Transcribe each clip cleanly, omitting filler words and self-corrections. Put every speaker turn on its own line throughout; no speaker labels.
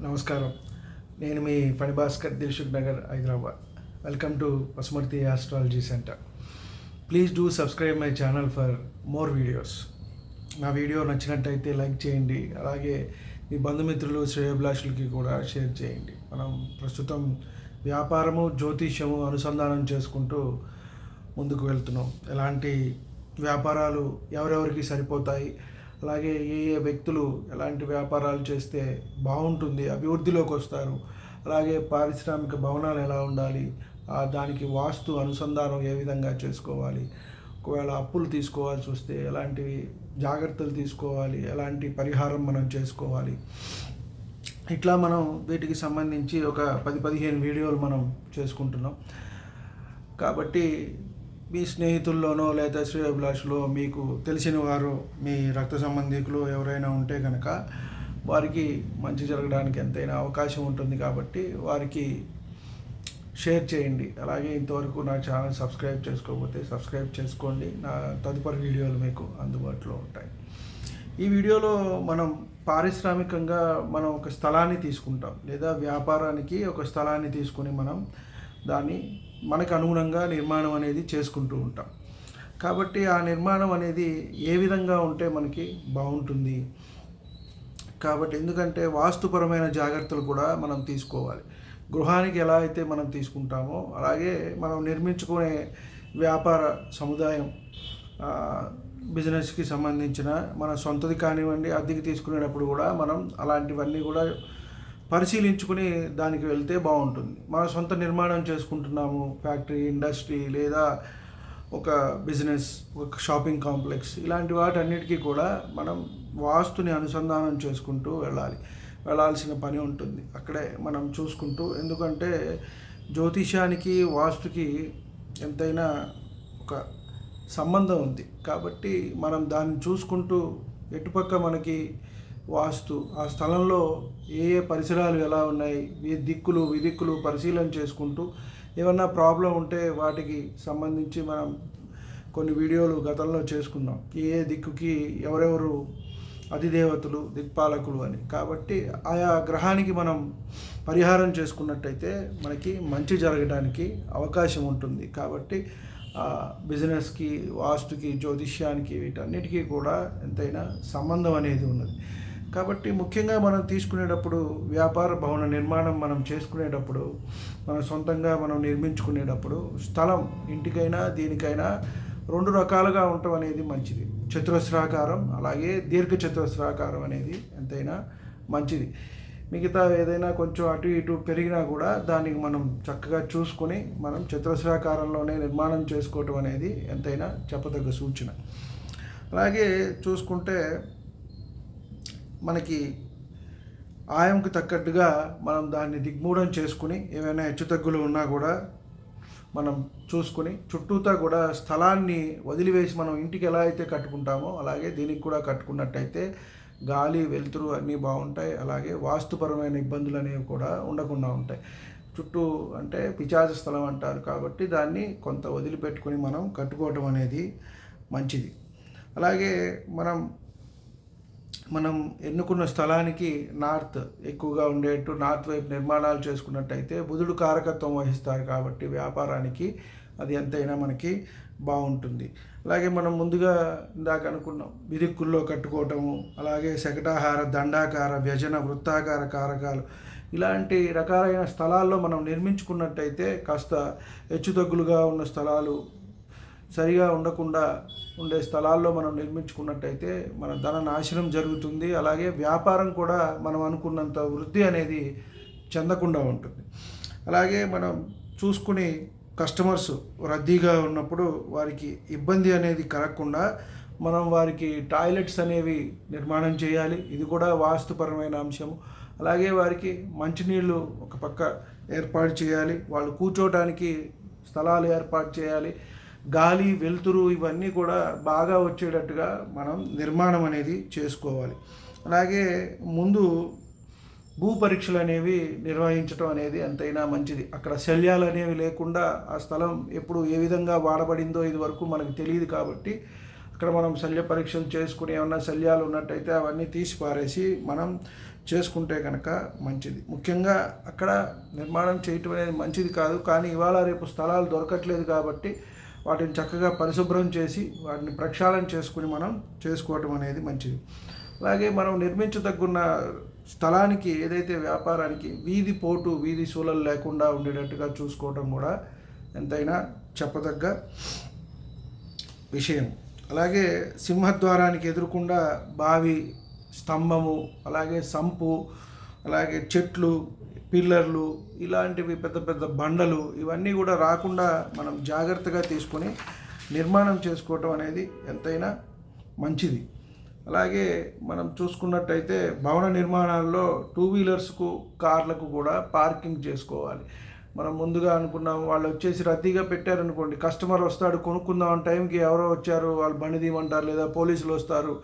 నమస్కారం. నేను మీ Phanibhaskar, Dilsukhnagar, Hyderabad. Welcome to Pasumarthi astrology centre. Please do subscribe my channel for more videos. నా video నచ్చినట్టయితే లైక్ చేయండి, అలాగే మీ బంధుమిత్రులు, శ్రేయోభిలాషులకి కూడా షేర్ చేయండి. మనం ప్రస్తుతం వ్యాపారము, జ్యోతిష్యము అనుసంధానం చేసుకుంటూ ముందుకు వెళ్తున్నాం. ఎలాంటి వ్యాపారాలు ఎవరెవరికి సరిపోతాయి, అలాగే ఏ ఏ వ్యక్తులు ఎలాంటి వ్యాపారాలు చేస్తే బాగుంటుంది, అభివృద్ధిలోకి వస్తారు, అలాగే పారిశ్రామిక భవనాలు ఎలా ఉండాలి, దానికి వాస్తు అనుసంధానం ఏ విధంగా చేసుకోవాలి, ఒకవేళ అప్పులు తీసుకోవాల్సి వస్తే ఎలాంటి జాగ్రత్తలు తీసుకోవాలి, ఎలాంటి పరిహారం మనం చేసుకోవాలి, ఇట్లా మనం వీటికి సంబంధించి ఒక 10-15 వీడియోలు మనం చేసుకుంటున్నాం. కాబట్టి మీ స్నేహితుల్లోనో లేదా శ్రేయోభిలాషులో మీకు తెలిసిన వారు, మీ రక్త సంబంధికులు ఎవరైనా ఉంటే కనుక వారికి మంచి జరగడానికి ఎంతైనా అవకాశం ఉంటుంది. కాబట్టి వారికి షేర్ చేయండి. అలాగే ఇంతవరకు నా ఛానల్ సబ్స్క్రైబ్ చేసుకోకపోతే సబ్స్క్రైబ్ చేసుకోండి. నా తదుపరి వీడియోలు మీకు అందుబాటులో ఉంటాయి. ఈ వీడియోలో మనం పారిశ్రామికంగా మనం ఒక స్థలాన్ని తీసుకుంటాం, లేదా వ్యాపారానికి ఒక స్థలాన్ని తీసుకొని మనం దాన్ని మనకు అనుగుణంగా నిర్మాణం అనేది చేసుకుంటూ ఉంటాం. కాబట్టి ఆ నిర్మాణం అనేది ఏ విధంగా ఉంటే మనకి బాగుంటుంది. కాబట్టి ఎందుకంటే వాస్తుపరమైన జాగ్రత్తలు కూడా మనం తీసుకోవాలి. గృహానికి ఎలా అయితే మనం తీసుకుంటామో అలాగే మనం నిర్మించుకునే వ్యాపార సముదాయం, బిజినెస్కి సంబంధించిన మన సొంతది కానివ్వండి, అద్దెకి తీసుకునేటప్పుడు కూడా మనం అలాంటివన్నీ కూడా పరిశీలించుకుని దానికి వెళ్తే బాగుంటుంది. మన సొంత నిర్మాణం చేసుకుంటున్నాము, ఫ్యాక్టరీ, ఇండస్ట్రీ లేదా ఒక బిజినెస్, ఒక షాపింగ్ కాంప్లెక్స్, ఇలాంటి వాటన్నిటికీ కూడా మనం వాస్తుని అనుసంధానం చేసుకుంటూ వెళ్ళాల్సిన పని ఉంటుంది. అక్కడే మనం చూసుకుంటూ, ఎందుకంటే జ్యోతిషానికి వాస్తుకి ఎంతైనా ఒక సంబంధం ఉంది. కాబట్టి మనం దాన్ని చూసుకుంటూ ఎటుపక్క మనకి వాస్తు, ఆ స్థలంలో ఏ ఏ పరిసరాలు ఎలా ఉన్నాయి, దిక్కులు విదిక్కులు పరిశీలన చేసుకుంటూ ఏమన్నా ప్రాబ్లం ఉంటే వాటికి సంబంధించి మనం కొన్ని వీడియోలు గతంలో చేసుకున్నాం. ఏ దిక్కుకి ఎవరెవరు అధిదేవతలు, దిక్పాలకులు అని. కాబట్టి ఆయా గ్రహానికి మనం పరిహారం చేసుకున్నట్టయితే మనకి మంచి జరగడానికి అవకాశం ఉంటుంది. కాబట్టి బిజినెస్కి, వాస్తుకి, జ్యోతిష్యానికి, వీటన్నిటికీ కూడా ఎంతైనా సంబంధం అనేది ఉన్నది. కాబట్టి ముఖ్యంగా మనం తీసుకునేటప్పుడు, వ్యాపార భవన నిర్మాణం మనం చేసుకునేటప్పుడు, మన సొంతంగా మనం నిర్మించుకునేటప్పుడు స్థలం, ఇంటికైనా దీనికైనా 2 రకాలుగా ఉండటం అనేది మంచిది. చతురస్రాకారం, అలాగే దీర్ఘ చతురస్రాకారం అనేది ఎంతైనా మంచిది. మిగతా ఏదైనా కొంచెం అటు ఇటు పెరిగినా కూడా దానికి మనం చక్కగా చూసుకొని మనం చతురస్రాకారంలోనే నిర్మాణం చేసుకోవటం అనేది ఎంతైనా చెప్పదగ్గ సూచన. అలాగే చూసుకుంటే మనకి ఆయంకు తగ్గట్టుగా మనం దాన్ని దిగ్మూఢం చేసుకుని, ఏమైనా హెచ్చుతగ్గులు ఉన్నా కూడా మనం చూసుకుని, చుట్టూతా కూడా స్థలాన్ని వదిలివేసి మనం ఇంటికి ఎలా అయితే కట్టుకుంటామో అలాగే దీనికి కూడా కట్టుకున్నట్టయితే గాలి, వెలుతురు అన్నీ బాగుంటాయి. అలాగే వాస్తుపరమైన ఇబ్బందులు అనేవి కూడా ఉండకుండా ఉంటాయి. చుట్టూ అంటే పిశాచ స్థలం అంటారు. కాబట్టి దాన్ని కొంత వదిలిపెట్టుకొని మనం కట్టుకోవటం అనేది మంచిది. అలాగే మనం ఎన్నుకున్న స్థలానికి నార్త్ ఎక్కువగా ఉండేట్టు నార్త్ వైపు నిర్మాణాలు చేసుకున్నట్టయితే బుధుడు కారకత్వం వహిస్తారు. కాబట్టి వ్యాపారానికి అది ఎంతైనా మనకి బాగుంటుంది. అలాగే మనం ముందుగా ఇందాక అనుకున్నాం, విదిక్కుల్లో కట్టుకోవటము, అలాగే శకటాహార, దండాకార, వ్యజన, వృత్తాకార కారకాలు, ఇలాంటి రకాలైన స్థలాల్లో మనం నిర్మించుకున్నట్టయితే కాస్త హెచ్చుతగ్గులుగా ఉన్న స్థలాలు, సరిగా ఉండకుండా ఉండే స్థలాల్లో మనం నిర్మించుకున్నట్టయితే మన ధన నాశనం జరుగుతుంది. అలాగే వ్యాపారం కూడా మనం అనుకున్నంత వృద్ధి అనేది చెందకుండా ఉంటుంది. అలాగే మనం చూసుకుని కస్టమర్స్ రద్దీగా ఉన్నప్పుడు వారికి ఇబ్బంది అనేది కలగకుండా మనం వారికి టాయిలెట్స్ అనేవి నిర్మాణం చేయాలి. ఇది కూడా వాస్తుపరమైన అంశము. అలాగే వారికి మంచినీళ్ళు ఒక పక్క ఏర్పాటు చేయాలి. వాళ్ళు కూర్చోవడానికి స్థలాలు ఏర్పాటు చేయాలి. గాలి, వెలుతురు ఇవన్నీ కూడా బాగా వచ్చేటట్టుగా మనం నిర్మాణం అనేది చేసుకోవాలి. అలాగే ముందు భూ పరీక్షలు అనేవి నిర్వహించడం అనేది ఎంతైనా మంచిది. అక్కడ శల్యాలు అనేవి లేకుండా ఆ స్థలం ఎప్పుడు ఏ విధంగా వాడబడిందో ఇది వరకు మనకు తెలియదు. కాబట్టి అక్కడ అక్కడ మనం శల్య పరీక్షలు చేసుకుని ఏమన్నా శల్యాలు ఉన్నట్టయితే అవన్నీ తీసి పారేసి మనం చేసుకుంటే కనుక మంచిది. ముఖ్యంగా అక్కడ నిర్మాణం చేయటం అనేది మంచిది కాదు, కానీ ఇవాళ రేపు స్థలాలు దొరకట్లేదు కాబట్టి వాటిని చక్కగా పరిశుభ్రం చేసి వాటిని ప్రక్షాళన చేసుకుని మనం చేసుకోవటం అనేది మంచిది. అలాగే మనం నిర్మించదగ్గున్న స్థలానికి ఏదైతే వ్యాపారానికి వీధి పోటు వీధి సూలలు లేకుండా ఉండేటట్టుగా చూసుకోవటం కూడా ఎంతైనా చెప్పదగ్గ విషయం. అలాగే సింహద్వారానికి ఎదురుకుండా బావి, స్తంభము, అలాగే సంపు, అలాగే చెట్లు, పిల్లర్లు, ఇలాంటివి పెద్ద పెద్ద బండలు ఇవన్నీ కూడా రాకుండా మనం జాగ్రత్తగా తీసుకొని నిర్మాణం చేసుకోవటం అనేది ఎంతైనా మంచిది. అలాగే మనం చూసుకున్నట్టయితే భవన నిర్మాణాల్లో 2 వీలర్స్కు కార్లకు కూడా పార్కింగ్ చేసుకోవాలి. మనం ముందుగా అనుకున్నాం, వాళ్ళు వచ్చేసి రద్దీగా పెట్టారనుకోండి, కస్టమర్ వస్తాడు కొనుక్కుందాం టైంకి, ఎవరో వచ్చారు వాళ్ళు బండి తీయమంటారు లేదా పోలీసులు వస్తారు,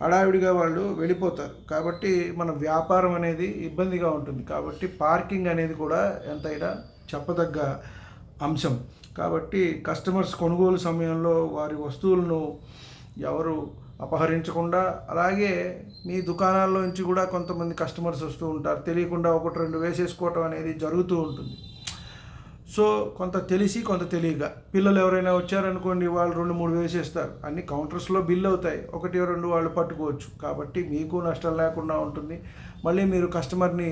హడావిడిగా వాళ్ళు వెళ్ళిపోతారు. కాబట్టి మన వ్యాపారం అనేది ఇబ్బందిగా ఉంటుంది. కాబట్టి పార్కింగ్ అనేది కూడా ఎంతైనా చెప్పదగ్గ అంశం. కాబట్టి కస్టమర్స్ కొనుగోలు సమయంలో వారి వస్తువులను ఎవరు అపహరించకుండా, అలాగే మీ దుకాణాల్లో నుంచి కూడా కొంతమంది కస్టమర్స్ వస్తూ ఉంటారు, తెలియకుండా 1-2 వేసేసుకోవటం అనేది జరుగుతూ ఉంటుంది. సో కొంత తెలిసి కొంత తెలియక పిల్లలు ఎవరైనా వచ్చారనుకోండి, వాళ్ళు 2-3 వేసేస్తారు. అన్ని కౌంటర్స్లో బిల్ అవుతాయి, 1-2 వాళ్ళు పట్టుకోవచ్చు. కాబట్టి మీకు నష్టం లేకుండా ఉంటుంది. మళ్ళీ మీరు కస్టమర్ని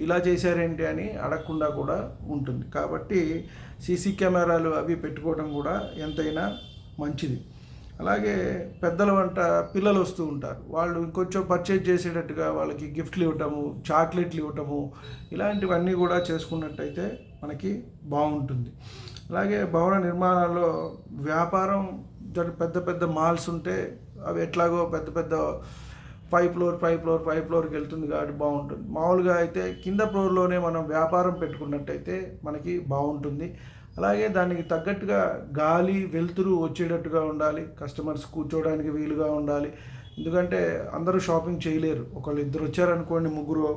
ఇలా చేశారేంటి అని అడగకుండా కూడా ఉంటుంది. కాబట్టి సీసీ కెమెరాలు అవి పెట్టుకోవడం కూడా ఎంతైనా మంచిది. అలాగే పెద్దల వంట పిల్లలు వస్తూ ఉంటారు, వాళ్ళు ఇంకొంచెం పర్చేజ్ చేసేటట్టుగా వాళ్ళకి గిఫ్ట్లు ఇవ్వటము, చాక్లెట్లు ఇవ్వటము, ఇలాంటివన్నీ కూడా చేసుకున్నట్టయితే మనకి బాగుంటుంది. అలాగే భవన నిర్మాణాల్లో వ్యాపారం పెద్ద పెద్ద మాల్స్ ఉంటే అవి ఎట్లాగో పెద్ద పెద్ద 5 ఫ్లోర్కి వెళ్తుంది కాబట్టి బాగుంటుంది. మామూలుగా అయితే కింద ఫ్లోర్లోనే మనం వ్యాపారం పెట్టుకున్నట్టయితే మనకి బాగుంటుంది. అలాగే దానికి తగ్గట్టుగా గాలి వెలుతురు వచ్చేటట్టుగా ఉండాలి, కస్టమర్స్ కూర్చోవడానికి వీలుగా ఉండాలి. ఎందుకంటే అందరూ షాపింగ్ చేయలేరు. 1-2 వచ్చారనుకోండి, 3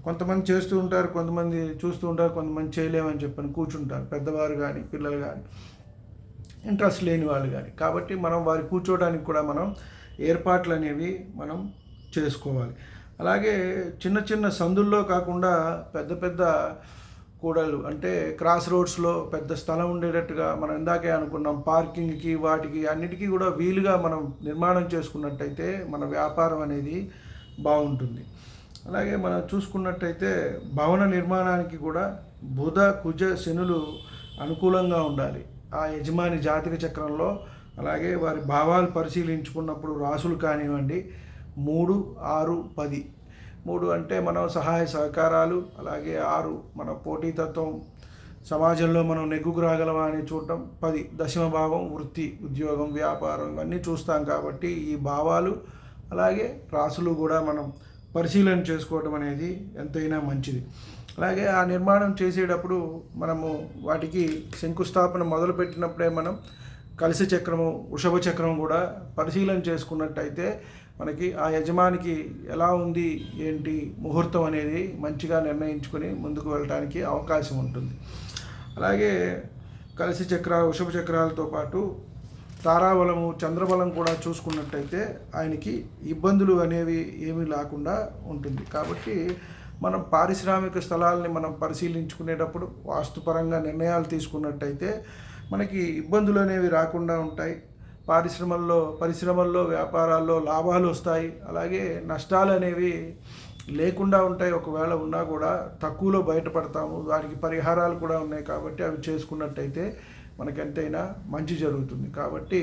కొంతమంది చేస్తూ ఉంటారు, కొంతమంది చూస్తూ ఉంటారు, కొంతమంది చేయలేమని చెప్పని కూర్చుంటారు, పెద్దవారు కానీ పిల్లలు కానీ ఇంట్రెస్ట్ లేని వాళ్ళు కానీ. కాబట్టి మనం వారి కూర్చోవడానికి కూడా మనం ఏర్పాట్లు అనేవి మనం చేసుకోవాలి. అలాగే చిన్న చిన్న సందుల్లో కాకుండా పెద్ద పెద్ద కూడలు అంటే క్రాస్ రోడ్స్లో పెద్ద స్థలం ఉండేటట్టుగా మనం ఇందాకే అనుకున్నాం, పార్కింగ్కి వాటికి అన్నిటికీ కూడా వీలుగా మనం నిర్మాణం చేసుకున్నట్టయితే మన వ్యాపారం అనేది బాగుంటుంది. అలాగే మనం చూసుకున్నట్టయితే భవన నిర్మాణానికి కూడా బుధ కుజ శనులు అనుకూలంగా ఉండాలి ఆ యజమాని జాతక చక్రంలో. అలాగే వారి భావాలు పరిశీలించుకున్నప్పుడు రాసులు కానివ్వండి 3, 6, 10. 3 అంటే మనం సహాయ సహకారాలు, అలాగే 6 మన పోటీతత్వం, సమాజంలో మనం నెగ్గుకు రాగలమా అని చూడటం, 10 దశమ భావం వృత్తి, ఉద్యోగం, వ్యాపారం ఇవన్నీ చూస్తాం. కాబట్టి ఈ భావాలు అలాగే రాసులు కూడా మనం పరిశీలన చేసుకోవడం అనేది ఎంతైనా మంచిది. అలాగే ఆ నిర్మాణం చేసేటప్పుడు మనము వాటికి శంకుస్థాపన మొదలుపెట్టినప్పుడే మనం కలశ చక్రము, వృషభ చక్రం కూడా పరిశీలన చేసుకున్నట్టయితే మనకి ఆ యజమానికి ఎలా ఉంది ఏంటి ముహూర్తం అనేది మంచిగా నిర్ణయించుకొని ముందుకు వెళ్ళడానికి అవకాశం ఉంటుంది. అలాగే కలశ చక్ర, వృషభ చక్రాలతో పాటు తారాబలము, చంద్రబలం కూడా చూసుకున్నట్టయితే ఆయనకి ఇబ్బందులు అనేవి ఏమీ లేకుండా ఉంటుంది. కాబట్టి మనం పారిశ్రామిక స్థలాల్ని మనం పరిశీలించుకునేటప్పుడు వాస్తుపరంగా నిర్ణయాలు తీసుకున్నట్టయితే మనకి ఇబ్బందులు అనేవి రాకుండా ఉంటాయి. పరిశ్రమల్లో వ్యాపారాల్లో లాభాలు వస్తాయి, అలాగే నష్టాలు అనేవి లేకుండా ఉంటాయి. ఒకవేళ ఉన్నా కూడా తక్కువలో బయటపడతాము. దానికి పరిహారాలు కూడా ఉన్నాయి కాబట్టి అవి చేసుకున్నట్టయితే మనకెంతైనా మంచి జరుగుతుంది. కాబట్టి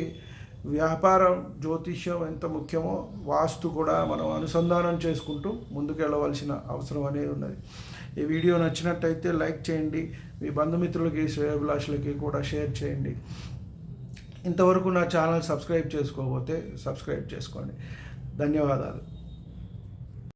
వ్యాపారం, జ్యోతిష్యం ఎంత ముఖ్యమో వాస్తు కూడా మనం అనుసంధానం చేసుకుంటూ ముందుకెళ్ళవలసిన అవసరం అనేది ఉన్నది. ఈ వీడియో నచ్చినట్టయితే లైక్ చేయండి, మీ బంధుమిత్రులకి, శ్రేయోభిలాషులకి కూడా షేర్ చేయండి. ఇంతవరకు నా ఛానల్ సబ్స్క్రైబ్ చేసుకోకపోతే సబ్స్క్రైబ్ చేసుకోండి. ధన్యవాదాలు.